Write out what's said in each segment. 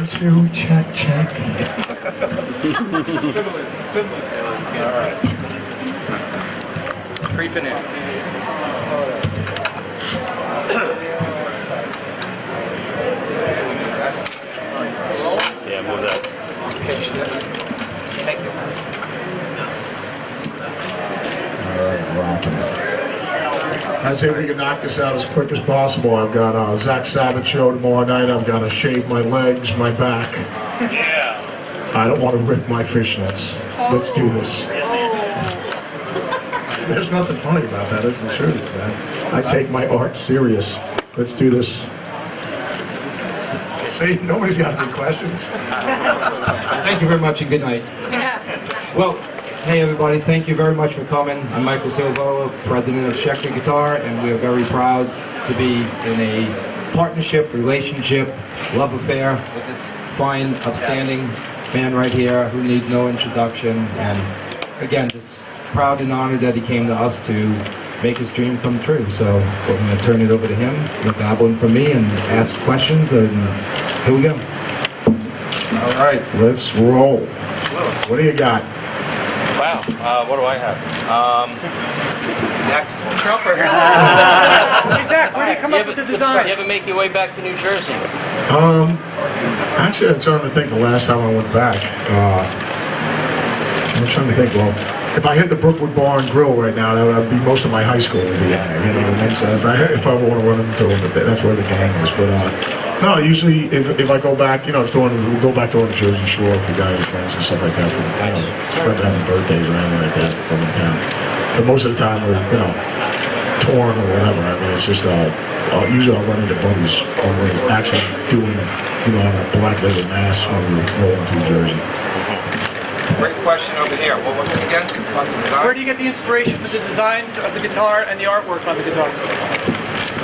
2, check, check. Similar. All right. Creeping in. Yeah, move that. Pitch this. Thank you. Alright, rocking. I say we can knock this out as quick as possible. I've got a Zakk Wylde show tomorrow night. I've got to shave my legs, my back. Yeah. I don't want to rip my fishnets. Let's do this. There's nothing funny about that. It's the truth, man. I take my art serious. Let's do this. See, nobody's got any questions. Thank you very much and good night. Well, hey everybody, thank you very much for coming. I'm Michael Silva, president of Schecter Guitar, and we are very proud to be in a partnership, relationship, love affair with this fine, upstanding man right here who needs no introduction. And again, just proud and honored that he came to us to make his dream come true. So we're going to turn it over to him, no babbling from me, and ask questions, and here we go. All right, let's roll. What do you got? Wow. What do I have? Next. Hey Zach, where did you come up with the design? You ever make your way back to New Jersey? Actually, I'm trying to think the last time I went back. I'm trying to think, well, if I hit the Brookwood Bar and Grill right now, that would be most of my high school would be in there, you know what I mean? So if I want to run into them, that's where the gang is. But no, usually if I go back, you know, we'll go back to the Jersey Shore for guys, friends and stuff like that from the town. Friends having birthdays or anything like that from the town. But most of the time we're, you know, touring or whatever. I mean, it's just, usually I'll run into buddies when we're actually doing, you know, a black label mass when we're rolling through Jersey. Great question over here. What was it again? About the design? Where do you get the inspiration for the designs of the guitar and the artwork on the guitar?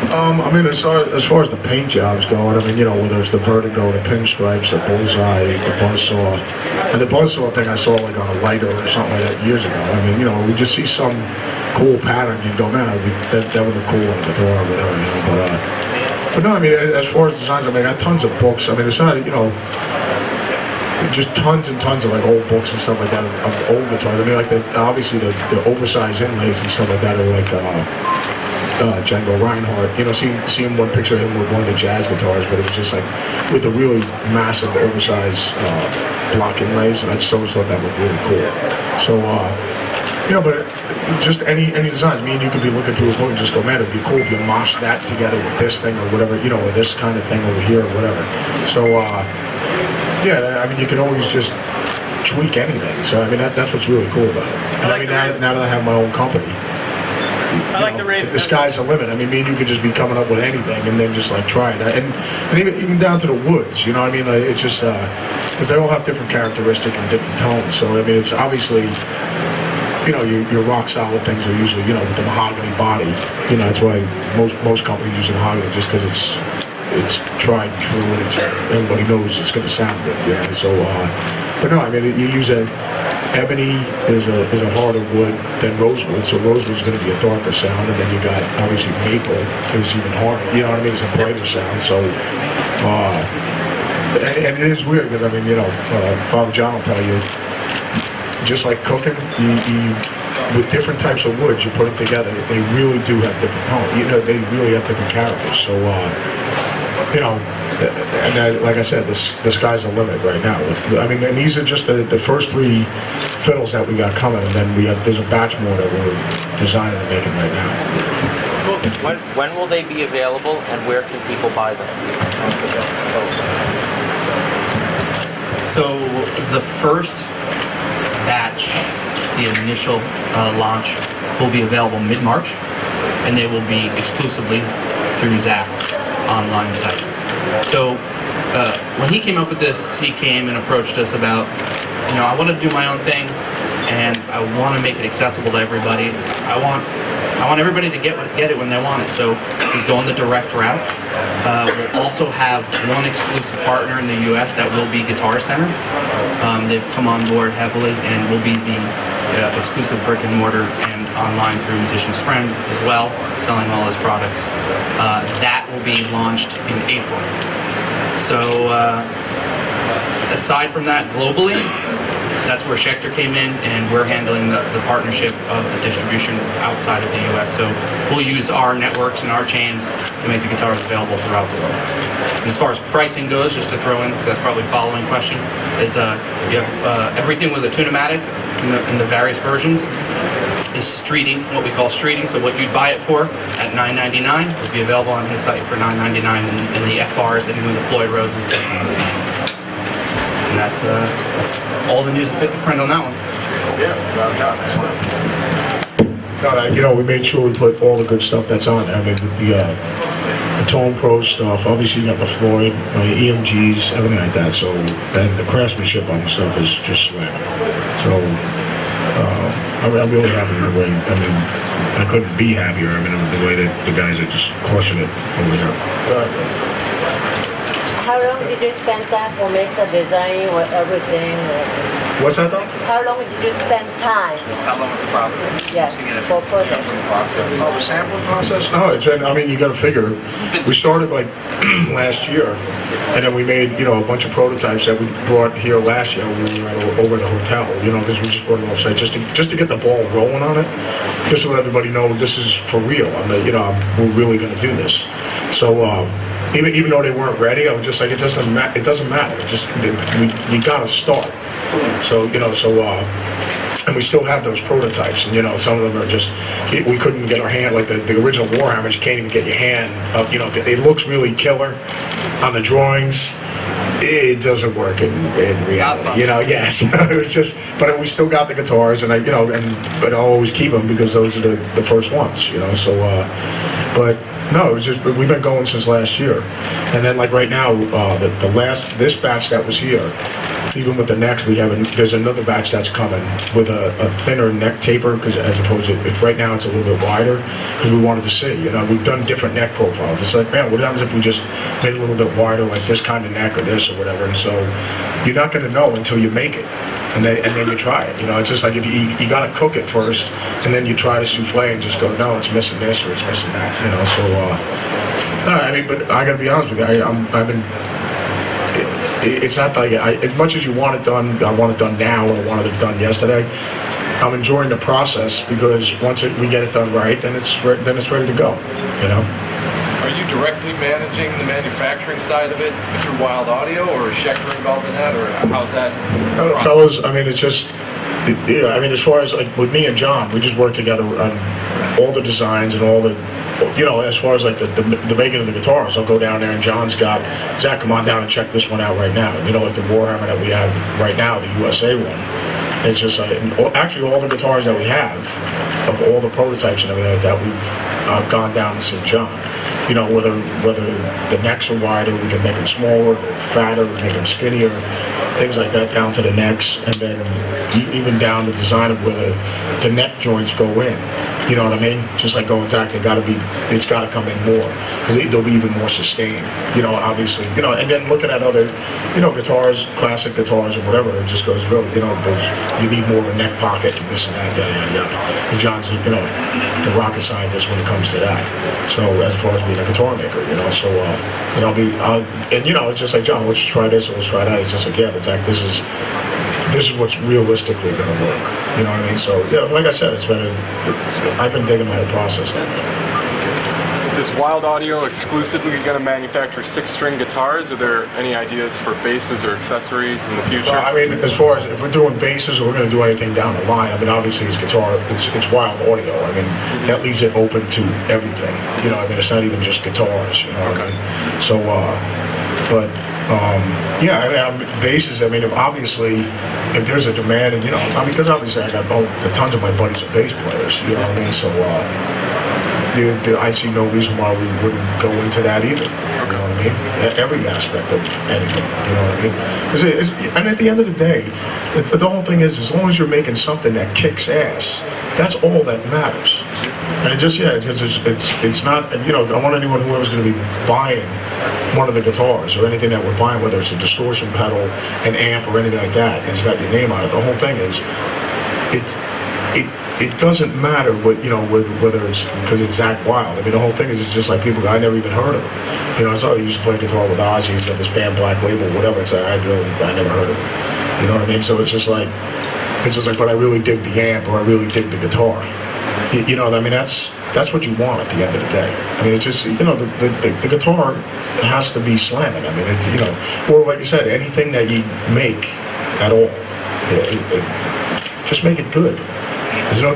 I mean, as far as the paint jobs go, I mean, you know, whether it's the Vertigo, the pinstripes, the bullseye, the buzzsaw, and the buzzsaw thing I saw like on a lighter or something like that years ago. I mean, you know, we just see some cool pattern, you'd go, man, that would look cool on the guitar or whatever, you know. But no, I mean, as far as designs, I mean, I got tons of books. I mean, it's not, you know, just tons and tons of like old books and stuff like that of old guitars. I mean, like obviously the oversized inlays and stuff like that are like Django Reinhardt. You know, seeing one picture of him with one of the jazz guitars, but it was just like with the really massive oversized block inlays, and I just always thought that looked really cool. So, you know, but just any designs. Me and you could be looking through a book and just go, man, it'd be cool if you mosh that together with this thing or whatever, you know, or this kind of thing over here or whatever. So, yeah, I mean, you can always just tweak anything. So, I mean, that's what's really cool about it. And I mean, now that I have my own company, I like the Raven. the sky's the limit. I mean, me and you could just be coming up with anything and then just like try it. And even down to the woods, you know what I mean? Like, it's just, because they all have different characteristics and different tones. So, I mean, it's obviously, you know, your rock solid things are usually, you know, with the mahogany body. You know, that's why most companies use mahogany, just because it's tried and true, and everybody knows it's going to sound good. You know? So, but no, I mean, you use ebony is a harder wood than rosewood. So rosewood's going to be a darker sound, and then you got obviously maple is even harder. You know what I mean? It's a brighter sound. So, and it is weird because I mean, you know, Father John will tell you, just like cooking, you with different types of woods, you put them together, they really do have different tones. You know, they really have different characters. So, you know, and like I said, the sky's the limit right now. I mean, and these are just the first 3 fiddles that we got coming, and then there's a batch more that we're designing and making right now. When will they be available, and where can people buy them? So the first batch, the initial launch, will be available mid-March, and they will be exclusively through Zakk's online site. So when he came up with this, he came and approached us about, you know, I want to do my own thing, and I want to make it accessible to everybody. I want everybody to get it when they want it. So he's going the direct route. We'll also have one exclusive partner in the U.S. that will be Guitar Center. They've come on board heavily and will be the exclusive brick and mortar and online through Musician's Friend as well, selling all his products. That will be launched in April. So Aside from that, globally, that's where Schecter came in, and we're handling the partnership of the distribution outside of the U.S. So we'll use our networks and our chains to make the guitars available throughout the world. And as far as pricing goes, just to throw in, because that's probably a following question, is you have everything with a Tunematic in the various versions is streeting, what we call streeting. So what you'd buy it for at $9.99 would be available on his site for $9.99, and the FRs that even the Floyd Rose is getting. And that's all the news that fit to print on that one. You know, we made sure we put all the good stuff that's on there. I mean, the Tone Pro stuff, obviously you got the Floyd, the EMGs, everything like that. So, and the craftsmanship on the stuff is just slamming. So, I'm really happy with the way, I mean, I couldn't be happier. I mean, the way that the guys are just crushing it over here. How long did you spend time for make the design or everything? What's that though? How long did you spend time? How long was the process? Yeah, for process. Oh, the sampling process? No, it's been, I mean, you got to figure. We started like last year, and then we made, you know, a bunch of prototypes that we brought here last year when we were over at the hotel, you know, because we just brought it offsite just to get the ball rolling on it, just to let everybody know this is for real. I mean, you know, we're really going to do this. So, even though they weren't ready, I was just like, it doesn't matter. Just you got to start. So, you know, and we still have those prototypes, and you know, some of them are just, we couldn't get our hand, like the original Warhammers, you can't even get your hand up, you know, it looks really killer on the drawings. It doesn't work in reality, you know. Yes, it was just, but we still got the guitars, and you know, but I'll always keep them because those are the first ones, you know. So, but no, it was just, we've been going since last year, and then like right now, this batch that was here, even with the necks, there's another batch that's coming with a thinner neck taper, because as opposed to, right now it's a little bit wider, because we wanted to see, you know, we've done different neck profiles. It's like, man, what happens if we just made it a little bit wider, like this kind of neck or this or whatever? And so you're not going to know until you make it, and then you try it. You know, it's just like if you got to cook it first, and then you try to souffle and just go, no, it's missing this or it's missing that. You know, so no, I mean, but I got to be honest with you, I've been. It's not like as much as you want it done, I want it done now, or I wanted it done yesterday. I'm enjoying the process because once we get it done right, then it's ready to go. You know. Are you directly managing the manufacturing side of it through Wild Audio, or is Schecter involved in that, or how's that? No, the fellas, I mean, it's just, yeah. I mean, as far as like with me and John, we just work together on all the designs and all the. You know, as far as like the making of the guitars, I'll go down there and John's got, Zakk, come on down and check this one out right now. You know, like the Warhammer that we have right now, the USA one. It's just like, actually all the guitars that we have, of all the prototypes and everything like that, we've gone down to see John. You know, whether the necks are wider, we can make them smaller, fatter, we can make them skinnier, things like that, down to the necks, and then even down the design of where the neck joints go in. You know what I mean? Just like going Zakk, it's got to come in more, because they'll be even more sustained. You know, obviously, you know, and then looking at other, you know, guitars, classic guitars or whatever, it just goes, really, you know, you need more of a neck pocket and this and that, yada yada yada. And John's, you know, the rocket scientist when it comes to that. So as far as being a guitar maker, you know, so and you know, it's just like, John, let's try this or let's try that. It's just like, yeah, but Zakk, this is what's realistically going to work. You know what I mean? So, yeah, like I said, I've been digging the whole process. Is Wild Audio exclusively going to manufacture 6-string guitars? Are there any ideas for basses or accessories in the future? Well, I mean, as far as if we're doing basses or we're going to do anything down the line, I mean, obviously it's guitar, it's Wild Audio. I mean, that leaves it open to everything. You know, I mean, it's not even just guitars. You know what I mean? So, but. Yeah, I mean, basses, I mean, if there's a demand, and, you know, I mean, because obviously I got tons of my buddies are bass players, you know what I mean, so, I'd see no reason why we wouldn't go into that either, you know what I mean, every aspect of anything, you know what I mean, and at the end of the day, the whole thing is, as long as you're making something that kicks ass, that's all that matters. And it just, yeah, it's not, you know, I don't want anyone whoever's going to be buying one of the guitars or anything that we're buying, whether it's a distortion pedal, an amp, or anything like that, and it's got your name on it. The whole thing is, it doesn't matter what, whether it's because it's Zakk Wylde. I mean, the whole thing is it's just like people, I never even heard of him. I saw he used to play guitar with Ozzy, he's got this band Black Label, whatever. It's like, I never heard of him. You know what I mean? So it's just like, but I really dig the amp, or I really dig the guitar. I mean, that's what you want at the end of the day. I mean, it's just, the guitar has to be slamming. I mean, it's, or like you said, anything that you make at all, just make it good.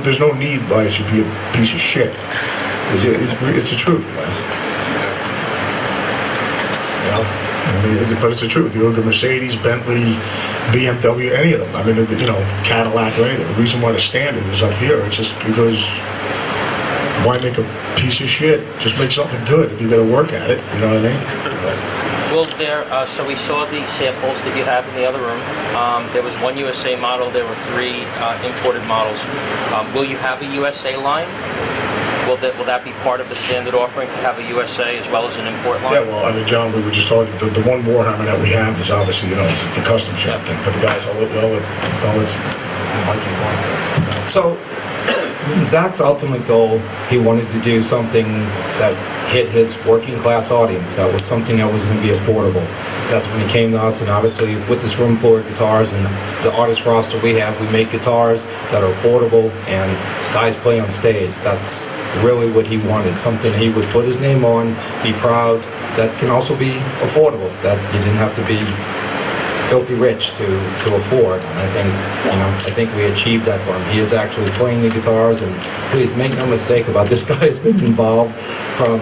There's no need why it should be a piece of shit. It's the truth, man. But it's the truth. You look at Mercedes, Bentley, BMW, any of them. I mean, Cadillac or anything. The reason why the standard is up here, it's just because why make a piece of shit? Just make something good if you're going to work at it. You know what I mean? Will there, so we saw the samples that you have in the other room. There was one USA model, there were 3 imported models. Will you have a USA line? Will that be part of the standard offering to have a USA as well as an import line? Yeah, well, I mean, John, we were just talking, the one Warhammer that we have is obviously, it's the custom shop thing. But the guys, I'll let Mike and So, Zack's ultimate goal, he wanted to do something that hit his working class audience. That was something that was going to be affordable. That's when he came to us, and obviously with this room full of guitars and the artist roster we have, we make guitars that are affordable and guys play on stage. That's really what he wanted, something he would put his name on, be proud, that can also be affordable, that you didn't have to be filthy rich to afford. And I think we achieved that for him. He is actually playing the guitars, and please make no mistake about this guy has been involved from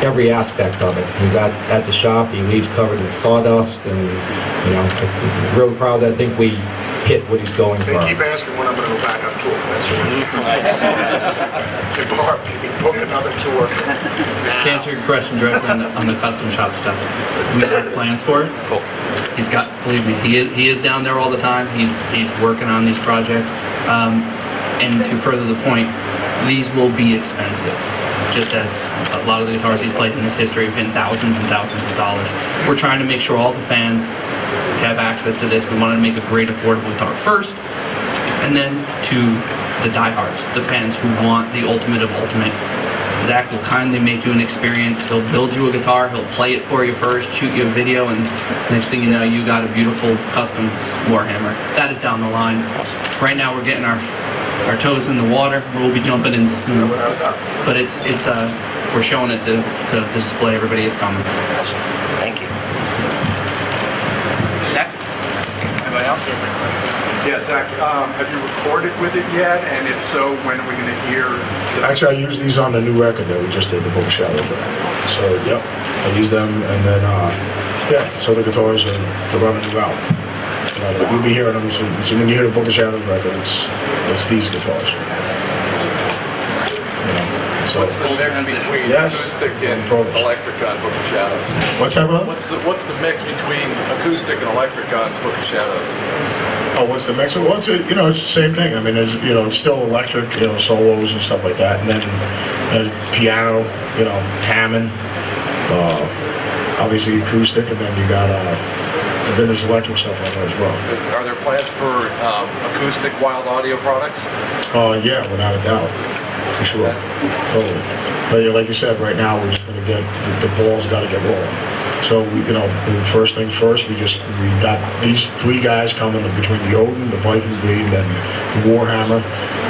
every aspect of it. He's at the shop, he leaves covered in sawdust, and I'm really proud that I think we hit what he's going for. They keep asking when I'm going to go back on tour. That's it. Barb, can you book another tour? To answer your question directly on the custom shop stuff, we have plans for it. Cool. He's got, believe me, he is down there all the time. He's working on these projects. And to further the point, these will be expensive. Just as a lot of the guitars he's played in his history have been thousands and thousands of dollars. We're trying to make sure all the fans have access to this. We wanted to make a great affordable guitar first, and then to the diehards, the fans who want the ultimate of ultimate. Zakk will kindly make you an experience. He'll build you a guitar, he'll play it for you first, shoot you a video, and next thing you know, you got a beautiful custom Warhammer. That is down the line. Right now we're getting our toes in the water. We'll be jumping in soon. But it's we're showing it to display everybody it's coming. Awesome. Thank you. Next. Anybody else? Yeah, Zakk, have you recorded with it yet? And if so, when are we going to hear? Actually, I use these on the new record that we just did, the Book of Shadows. So, yep, I use them, and then, so the guitars are running new album. You'll be hearing them, so when you hear the Book of Shadows record, it's these guitars. So, What's the mix between Yes. acoustic and electric on Book of Shadows? what's that, brother? What's the mix between acoustic and electric on Book of Shadows? Oh, what's the mix? Well, it's it's the same thing. I mean, there's, it's still electric, solos and stuff like that, and then there's piano, Hammond, obviously acoustic, and then you got, and then there's electric stuff on there as well. Are there plans for acoustic Wild Audio products? Yeah, without a doubt, for sure, totally. But like you said, right now we're just gonna get the ball's got to get rolling. So the first things first, we got these 3 guys coming between the Odin, the Viking Breed, and the Warhammer.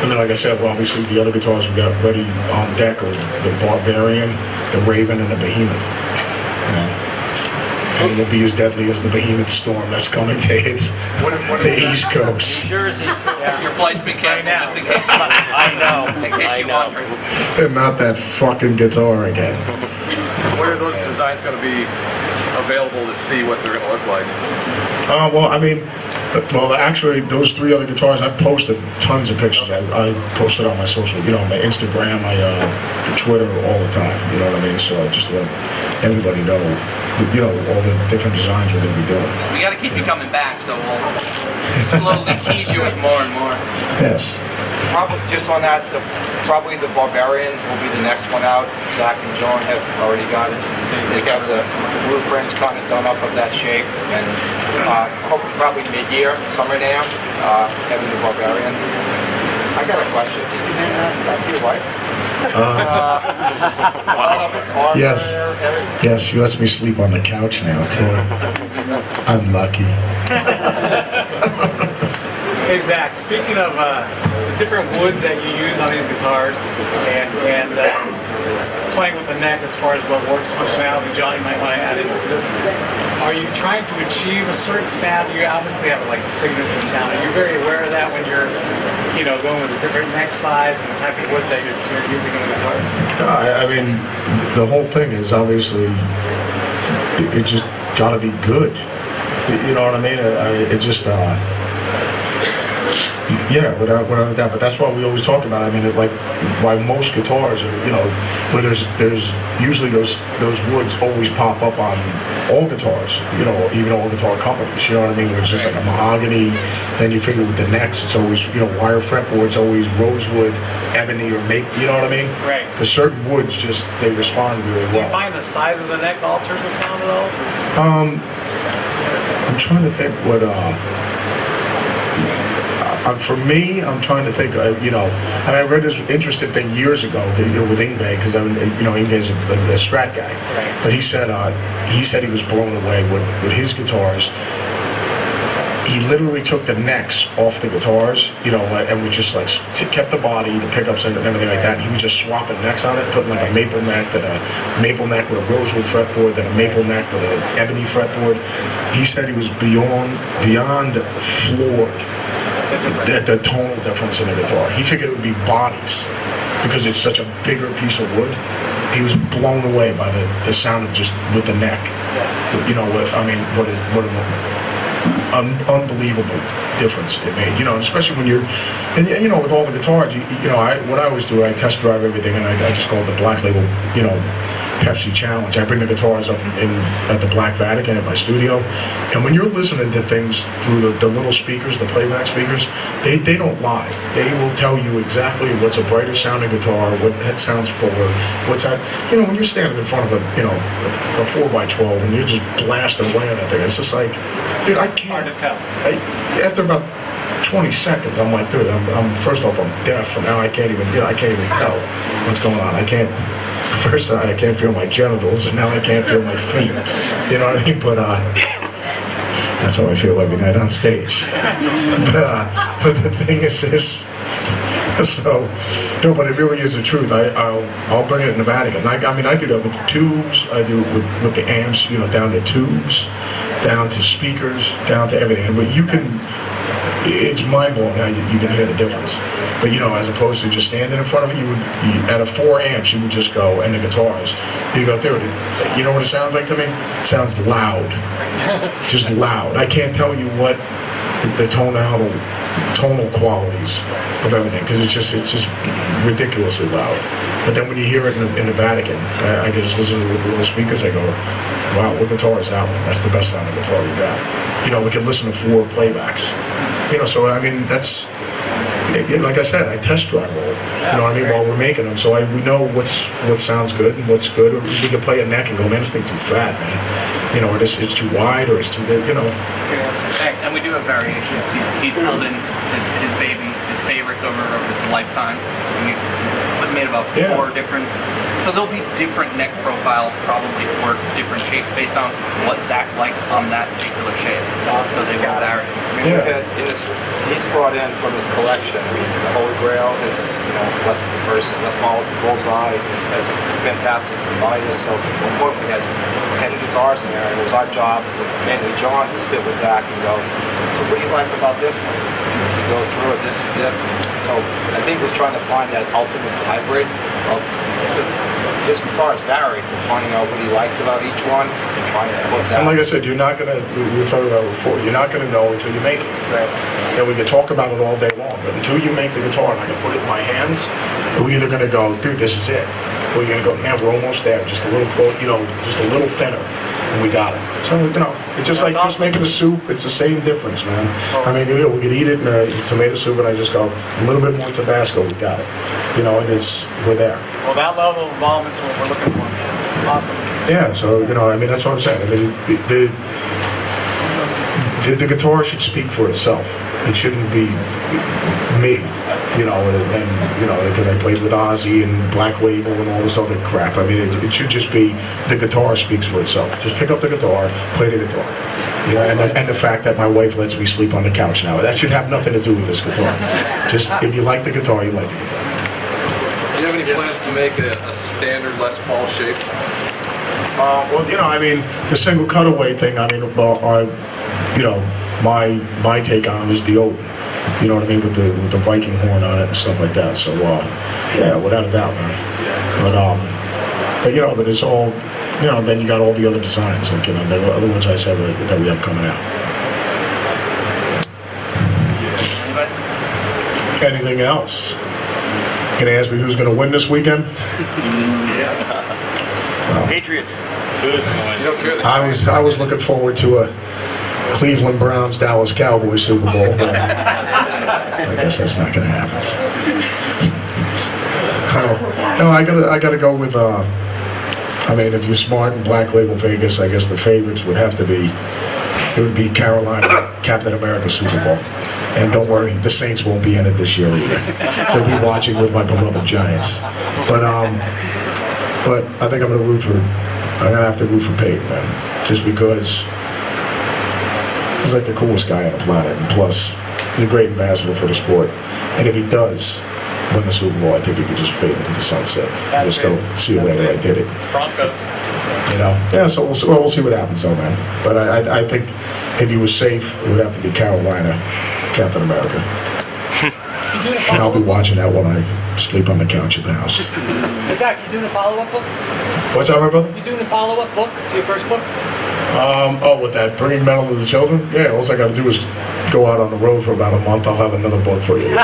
And then, like I said, well, obviously the other guitars we got ready on deck are the Barbarian, the Raven, and the Behemoth. And it will be as deadly as the Behemoth storm that's coming to hit the East Coast. Jersey. Your flight's been canceled just in case. I know. In case you wonder. And not that fucking guitar again. Where are those designs going to be available to see what they're going to look like? Actually, those 3 other guitars, I've posted tons of pictures. I posted on my social, my Instagram, my Twitter all the time. You know what I mean? So just to let everybody know, all the different designs we're going to be doing. We got to keep you coming back, so we'll slowly tease you with more and more. Yes. Probably just on that, probably the Barbarian will be the next one out. Zakk and John have already got it. They got the blueprints kind of done up of that shape, and hoping probably mid-year, summer NAMM, having the Barbarian. I got a question. Did you hand that to your wife? Yes. Yes, she lets me sleep on the couch now, too. I'm lucky. Hey Zach, speaking of the different woods that you use on these guitars and playing with the neck as far as what works functionality, John, you might want to add into this. Are you trying to achieve a certain sound? You obviously have like a signature sound. Are you very aware of that when you're, going with a different neck size and the type of woods that you're using in the guitars? I mean, the whole thing is obviously, it just got to be good. You know what I mean? It just, yeah, without a doubt. But that's what we always talk about. I mean, like, why most guitars are, where there's usually those woods always pop up on all guitars, even all guitar companies, you know what I mean? Where it's just like a mahogany, then you figure with the necks, it's always, wire fretboards, always rosewood, ebony, or maple, you know what I mean? Right. Because certain woods just, they respond really well. Do you find the size of the neck alters the sound at all? I'm trying to think what, for me, I'm trying to think, I read this interesting thing years ago, with Ingve, because Ingve's a Strat guy, but he said he was blown away with his guitars. He literally took the necks off the guitars, and we just like kept the body, the pickups and everything like that, and he was just swapping necks on it, putting like a maple neck, then a maple neck with a rosewood fretboard, then a maple neck with an ebony fretboard. He said he was beyond floored at the tonal difference in the guitar. He figured it would be bodies because it's such a bigger piece of wood. He was blown away by the sound of just with the neck. What an unbelievable difference it made. Especially when you're, and with all the guitars, what I always do, I test drive everything, and I just call it the Black Label, Pepsi Challenge. I bring the guitars up at the Black Vatican at my studio, and when you're listening to things through the little speakers, the playback speakers, they don't lie. They will tell you exactly what's a brighter sounding guitar, what head sounds fuller, what's that. When you're standing in front of a 4x12 and you're just blasting away on that thing, it's just like, dude, I can't. Hard to tell. After about 20 seconds, I'm like, dude, I'm first off, I'm deaf, and now I can't even tell what's going on. First, I can't feel my genitals, and now I can't feel my feet. You know what I mean? But that's how I feel every night on stage. But the thing is this. So, but it really is the truth. I'll bring it in the Vatican. I do that with the tubes. I do it with the amps. Down to tubes, down to speakers, down to everything. But it's mind-blowing how you can hear the difference. But as opposed to just standing in front of it, out of 4 amps, you would just go, and the guitars, you go, dude, you know what it sounds like to me? It sounds loud. Just loud. I can't tell you what the tonal qualities of everything, because it's just ridiculously loud. But then when you hear it in the Vatican, I can just listen to it with little speakers, I go, wow, what guitar is that one? That's the best sounding guitar we got. We can listen to 4 playbacks. So that's, like I said, I test drive all, while we're making them. So we know what sounds good and what's good. We can play a neck and go, man, this thing's too fat, man. Or it's too wide, or it's too big, And we do have variations. He's pulled in his babies, his favorites over his lifetime. And we've made about 4 different. So there'll be different neck profiles, probably for different shapes based on what Zakk likes on that particular shape. So they will vary. He's brought in from his collection. The Holy Grail is, the first Westmont with the Bullseye, has fantastic Midas. So at one point we had 10 guitars in there, and it was our job, mainly John, to sit with Zakk and go, so what do you like about this one? He goes through it, this. So I think he was trying to find that ultimate hybrid of, because his guitars varied, finding out what he liked about each one and trying to put that. And like I said, you're not gonna. We were talking about it before. You're not gonna know until you make it. Right. We can talk about it all day long, but until you make the guitar and I can put it in my hands, we're either gonna go, dude, this is it, or you're gonna go, man, we're almost there, just a little, just a little thinner, and we got it. So it's just like just making a soup. It's the same difference, man. We could eat it in a tomato soup, and I just go a little bit more Tabasco. We got it. And we're there. Well, that level of involvement is what we're looking for. Awesome. Yeah, so, that's what I'm saying. The guitar should speak for itself. It shouldn't be me, you know, and you know, because I played with Ozzy and Black Label and all this other crap. I mean, it should just be the guitar speaks for itself. Just pick up the guitar, play the guitar. You know, and the fact that my wife lets me sleep on the couch now, that should have nothing to do with this guitar. Just, if you like the guitar, you like the guitar. Do you have any plans to make a standard Les Paul shape? Well, you know, I mean, the single cutaway thing, I mean, you know, my take on it is the old, you know what I mean, with the Viking horn on it and stuff like that. So, yeah, without a doubt, man. But you know, but it's all, you know, then you got all the other designs, like, you know, the other ones I said that we have coming out. Anything else? Gonna ask me who's gonna win this weekend? Patriots. Who's going to win? I was looking forward to a Cleveland Browns Dallas Cowboys Super Bowl, but I guess that's not gonna happen. No, I gotta go with. I mean, if you're smart in Black Label Vegas, I guess the favorites would have to be. It would be Carolina Captain America Super Bowl. And don't worry, the Saints won't be in it this year either. They'll be watching with my beloved Giants. But I think I'm gonna have to root for Peyton, man. Just because he's like the coolest guy on the planet, and plus he's a great ambassador for the sport. And if he does win the Super Bowl, I think he could just fade into the sunset. Just go see you later. I did it. Broncos. You know, yeah. So we'll see what happens, though, man. But I think if he was safe, it would have to be Carolina, Captain America. And I'll be watching that when I sleep on the couch at the house. Hey, Zakk, you doing a follow-up book? What's that, my brother? You doing a follow-up book to your first book? With that bringing metal to the children? Yeah. All I got to do is go out on the road for about a month. I'll have another book for you.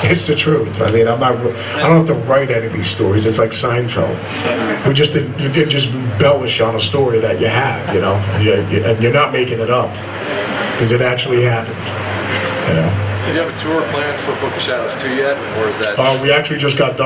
It's the truth. I mean, I don't have to write any of these stories. It's like Seinfeld. You can just embellish on a story that you have, you know, and you're not making it up because it actually happened, you know. Do you have a tour planned for Book of Shadows 2 yet, or is that? We actually just got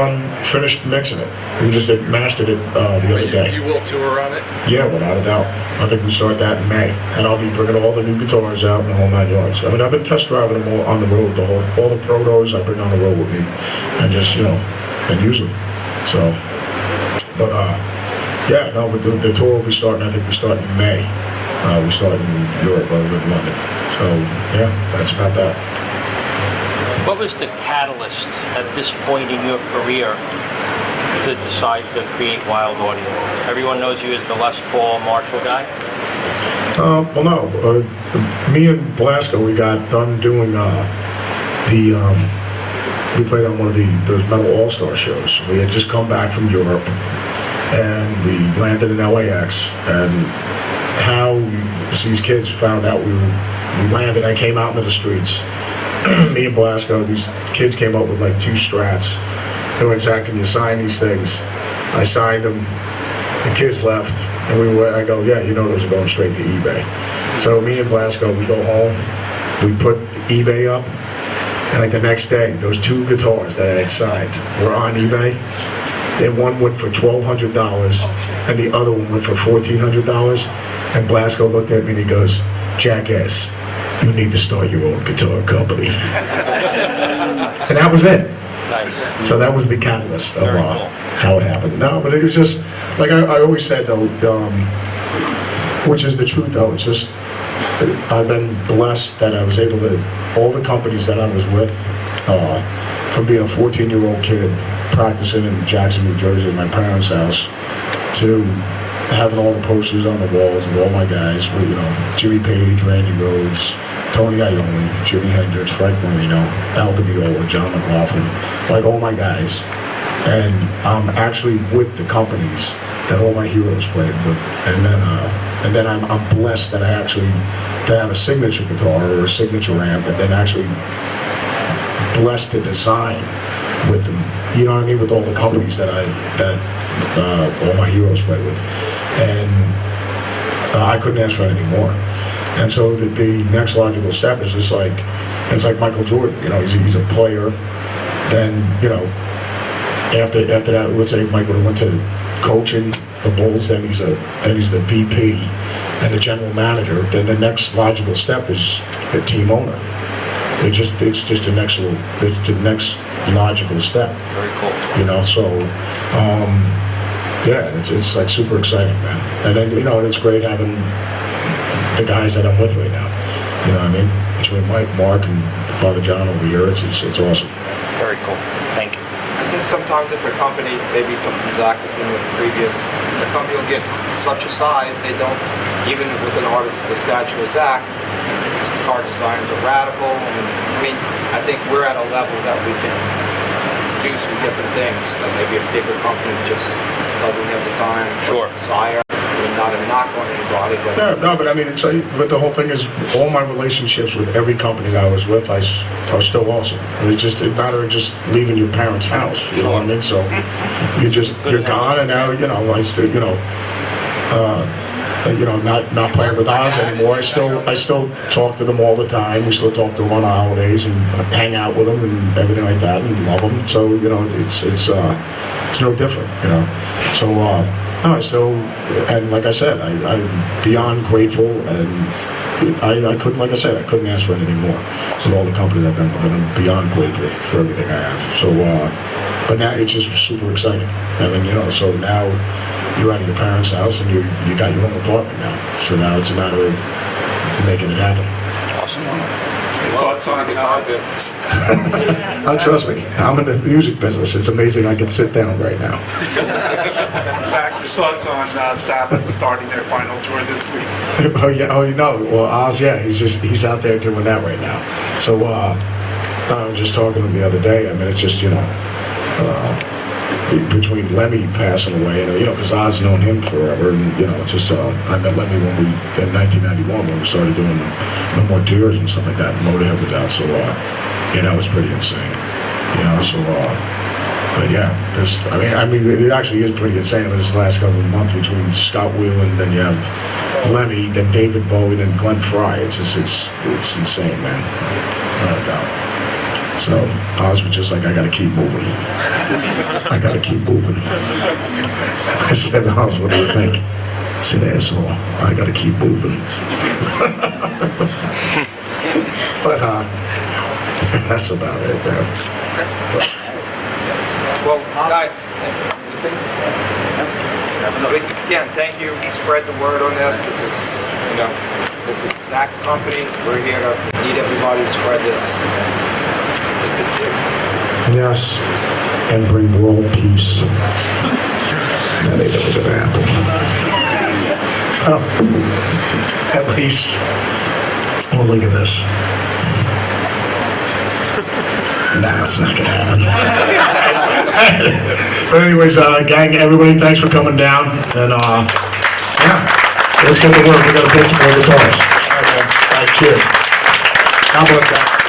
finished mixing it. We just mastered it the other day. You will tour on it? Yeah, without a doubt. I think we start that in May, and I'll be bringing all the new guitars out and the whole 9 yards. I mean, I've been test driving them all on the road. All the protos I bring on the road with me, and just and use them. So, but yeah, no, the tour will be starting. I think we start in May. We start in Europe, over in London. So yeah, that's about that. What was the catalyst at this point in your career to decide to create Wylde Audio? Everyone knows you as the Les Paul Marshall guy. Well, no. Me and Blasco, we got done doing we played on one of those Metal All-Star shows. We had just come back from Europe, and we landed in LAX, and how these kids found out we landed, I came out into the streets. Me and Blasco, these kids came up with like 2 strats. They went, Zakk, can you sign these things? I signed them. The kids left, and I go, yeah, you know those are going straight to eBay. So me and Blasco, we go home, we put eBay up, and like the next day, those 2 guitars that I had signed were on eBay. And one went for $1,200, and the other one went for $1,400. And Blasco looked at me and he goes, Jackass, you need to start your own guitar company. And that was it. Nice. So that was the catalyst of Very cool. how it happened. No, but it was just, like I always said though, which is the truth though, it's just, I've been blessed that I was able to, all the companies that I was with, from being a 14-year-old kid, practicing in Jackson, New Jersey, at my parents' house, to having all the posters on the walls of all my guys, Jimmy Page, Randy Rhoads, Tony Iommi, Jimi Hendrix, Frank Marino, Al DiMeola, John McLaughlin, like all my guys. And I'm actually with the companies that all my heroes played with. And then I'm blessed that I actually, to have a signature guitar or a signature amp, and then actually blessed to design with them, you know what I mean, with all the companies that all my heroes play with. And I couldn't ask for anything more. And so the next logical step is just like, it's like Michael Jordan, he's a player. Then, after that, let's say Mike would have went to coaching the Bulls, then he's the VP and the general manager. Then the next logical step is the team owner. It's just the next logical step. Very cool. You know, so yeah, it's like super exciting, man. And then it's great having the guys that I'm with right now. You know what I mean? Between Mike, Mark, and Father John over here, it's awesome. Very cool. Thank you. I think sometimes if a company, maybe something Zakk has been with previous, a company will get such a size, they don't, even with an artist the stature of Zakk, his guitar designs are radical. I mean, I think we're at a level that we can do some different things, but maybe a bigger company just doesn't have the time or desire. I mean, not a knock on anybody, but No, but I mean, but the whole thing is, all my relationships with every company that I was with, are still awesome. And it's just a matter of just leaving your parents' house. You know what I mean? So you're gone, and now I still not playing with Oz anymore. I still talk to them all the time. We still talk to them on the holidays and hang out with them and everything like that, and love them. So it's no different. So. No, I still, and like I said, I'm beyond grateful, and I couldn't, like I said, I couldn't ask for anything more. With all the companies I've been with, and I'm beyond grateful for everything I have. So, but now it's just super exciting. I mean, so now you're out of your parents' house and you got your own apartment now. So now it's a matter of making it happen. Awesome. Thoughts on guitar business? Oh, trust me, I'm in the music business. It's amazing I can sit down right now. Zakk, your thoughts on Sabbath starting their final tour this week? Oh yeah, well, Oz, yeah, he's out there doing that right now. So I was just talking to him the other day. I mean, it's just between Lemmy passing away, and because Oz known him forever, and it's just I met Lemmy in 1991 when we started doing No More Tears and stuff like that. And Motorhead was out, so that was pretty insane. So but yeah, I mean, it actually is pretty insane. This last couple of months between Scott Weiland, then you have Lemmy, then David Bowie, then Glenn Frey. It's insane, man. No doubt. So Oz was just like, I gotta keep moving. I gotta keep moving. I said, Oz, what do you think? I said, asshole, I gotta keep moving. But that's about it, man. well, guys, anything? Again, thank you. Spread the word on this. This is Zakk's company. We're here to need everybody to spread this. Yes, and bring world peace. That ain't ever gonna happen. At least, well, look at this. Nah, it's not gonna happen. But anyways, gang, everybody, thanks for coming down, and yeah, let's get to work. We gotta play some more guitars. All right, cheers. God bless, guys.